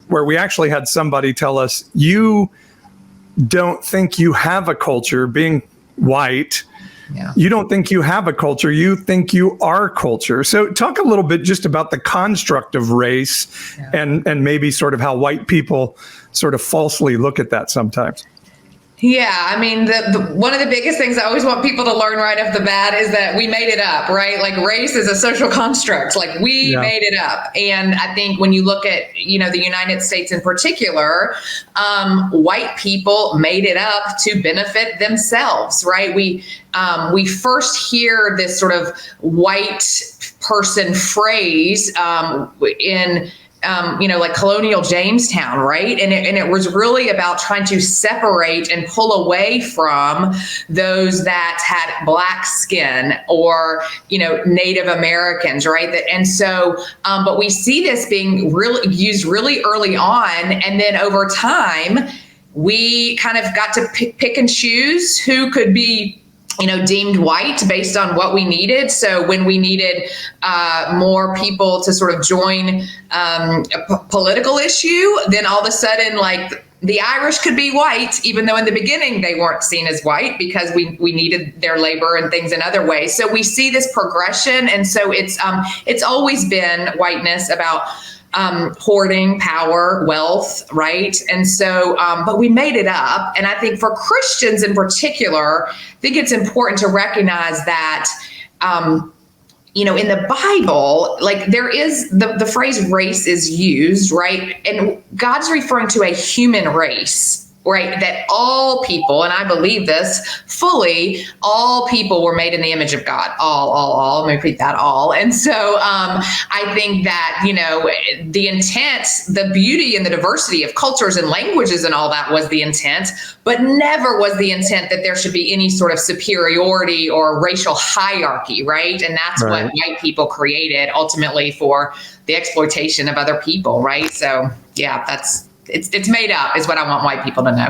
where we actually had somebody tell us, you don't think you have a culture being white. Yeah. You don't think you have a culture. You think you are culture. So talk a little bit just about the construct of race and maybe sort of how white people sort of falsely look at that sometimes. Yeah, I mean, one of the biggest things I always want people to learn right off the bat is that we made it up, right? Like race is a social construct, like we made it up. And I think when you look at, the United States in particular, white people made it up to benefit themselves, right? We first hear this sort of white person phrase in like colonial Jamestown, right? And it was really about trying to separate and pull away from those that had black skin or, Native Americans, right? And so, but we see this being really used really early on. And then over time, we kind of got to pick and choose who could be deemed white based on what we needed. So when we needed more people to sort of join a political issue, then all of a sudden, like the Irish could be white, even though in the beginning they weren't seen as white because we needed their labor and things in other ways. So we see this progression. And so it's always been whiteness about hoarding power, wealth, right? And so, but we made it up. And I think for Christians in particular, I think it's important to recognize that, in the Bible, like there is the phrase race is used, right? And God's referring to a human race, right? That all people, and I believe this fully, all people were made in the image of God. All. Let me repeat that, all. And so I think that, the intent, the beauty and the diversity of cultures and languages and all that was the intent, but never was the intent that there should be any sort of superiority or racial hierarchy, right? And that's what white people created ultimately for the exploitation of other people, right? So yeah, it's made up is what I want white people to know.